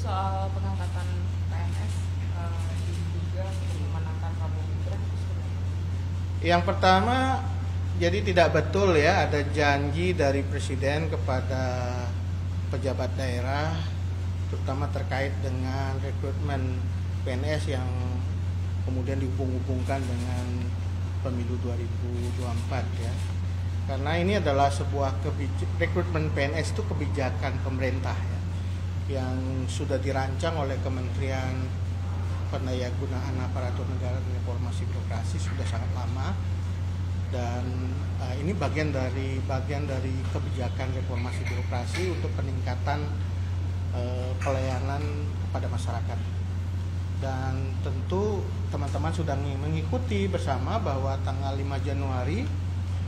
soal pengangkatan PNS diduga untuk memenangkan Prabowo Gibran. Yang pertama, jadi tidak betul ya ada janji dari Presiden kepada pejabat daerah, terutama terkait dengan rekrutmen PNS yang kemudian dihubung-hubungkan dengan pemilu 2024 ya. Karena ini adalah sebuah rekrutmen PNS itu kebijakan pemerintah ya, yang sudah dirancang oleh Kementerian Pendayagunaan Aparatur Negara dan Reformasi Birokrasi sudah sangat lama, dan ini bagian dari kebijakan reformasi birokrasi untuk peningkatan pelayanan kepada masyarakat. Dan tentu teman-teman sudah mengikuti bersama bahwa tanggal 5 Januari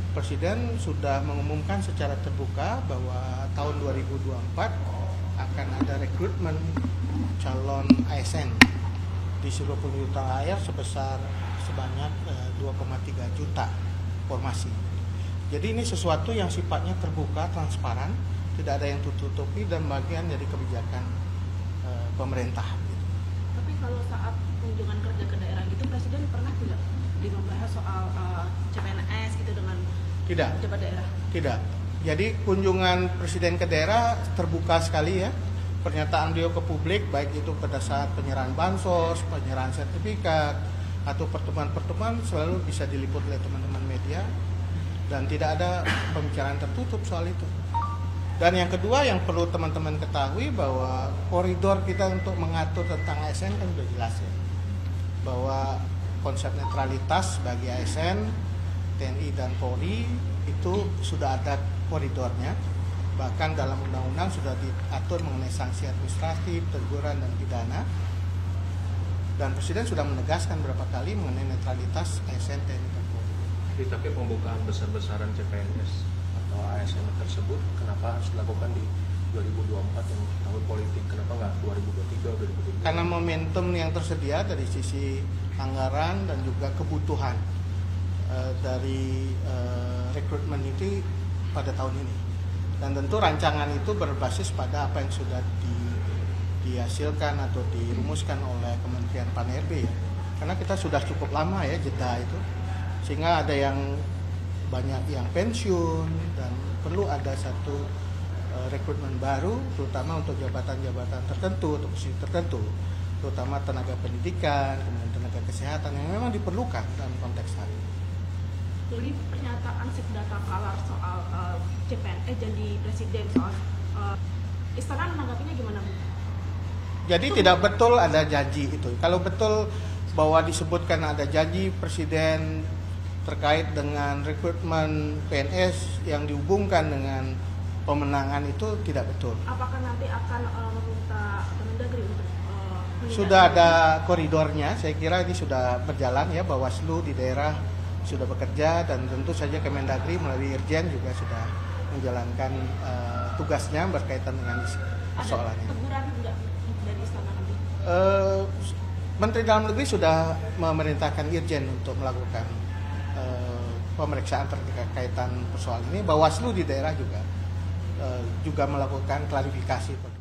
Presiden sudah mengumumkan secara terbuka bahwa tahun 2024 akan ada rekrutmen calon ASN di seluruh penjuru tanah air sebanyak 2,3 juta formasi. Jadi ini sesuatu yang sifatnya terbuka, transparan, tidak ada yang tutup-tutupi dan bagian dari kebijakan pemerintah. Tapi kalau saat kunjungan kerja ke daerah gitu, Presiden pernah tidak membahas soal CPNS gitu dengan pejabat daerah? Tidak. Jadi kunjungan Presiden ke daerah terbuka sekali ya. Pernyataan beliau ke publik, baik itu pada saat penyerahan bansos, penyerahan sertifikat, atau pertemuan-pertemuan selalu bisa diliput oleh teman-teman media, dan tidak ada pembicaraan tertutup soal itu. Dan yang kedua yang perlu teman-teman ketahui bahwa koridor kita untuk mengatur tentang ASN kan sudah jelas ya, bahwa konsep netralitas bagi ASN, TNI dan Polri itu sudah ada koridornya. Bahkan dalam undang-undang sudah diatur mengenai sanksi administratif, teguran dan pidana. Dan Presiden sudah menegaskan berapa kali mengenai netralitas ASN, TNI dan Polri. Tapi pembukaan besar-besaran CPNS atau ASN tersebut kenapa harus dilakukan di 2024 yang tahun politik? Kenapa nggak 2023, 2024? Karena momentum yang tersedia dari sisi anggaran dan juga kebutuhan dari rekrutmen itu pada tahun ini. Dan tentu rancangan itu berbasis pada apa yang sudah dihasilkan atau dirumuskan oleh Kementerian Pan-RB ya. Karena kita sudah cukup lama ya jeda itu, sehingga ada yang banyak yang pensiun dan perlu ada satu rekrutmen baru, terutama untuk jabatan-jabatan tertentu, untuk posisi tertentu, terutama tenaga pendidikan, kemudian tenaga kesehatan yang memang diperlukan dalam konteks hari ini. Jadi pernyataan Sekdata Kalar soal CPNS jadi Presiden soal Istana menanggapinya gimana Bu? Jadi tidak betul ada janji itu. Kalau betul bahwa disebutkan ada janji Presiden terkait dengan rekrutmen PNS yang dihubungkan dengan pemenangan, itu tidak betul. Apakah nanti akan meminta Kemendagri untuk sudah ada koridornya, saya kira ini sudah berjalan ya, Bawaslu di daerah sudah bekerja, dan tentu saja Kemendagri melalui Irjen juga sudah menjalankan tugasnya berkaitan dengan persoalan ini. Ada teguran enggak dari Istana nanti? Menteri Dalam Negeri sudah memerintahkan Irjen untuk melakukan pemeriksaan terkaitan persoalan ini. Bawaslu di daerah juga melakukan klarifikasi.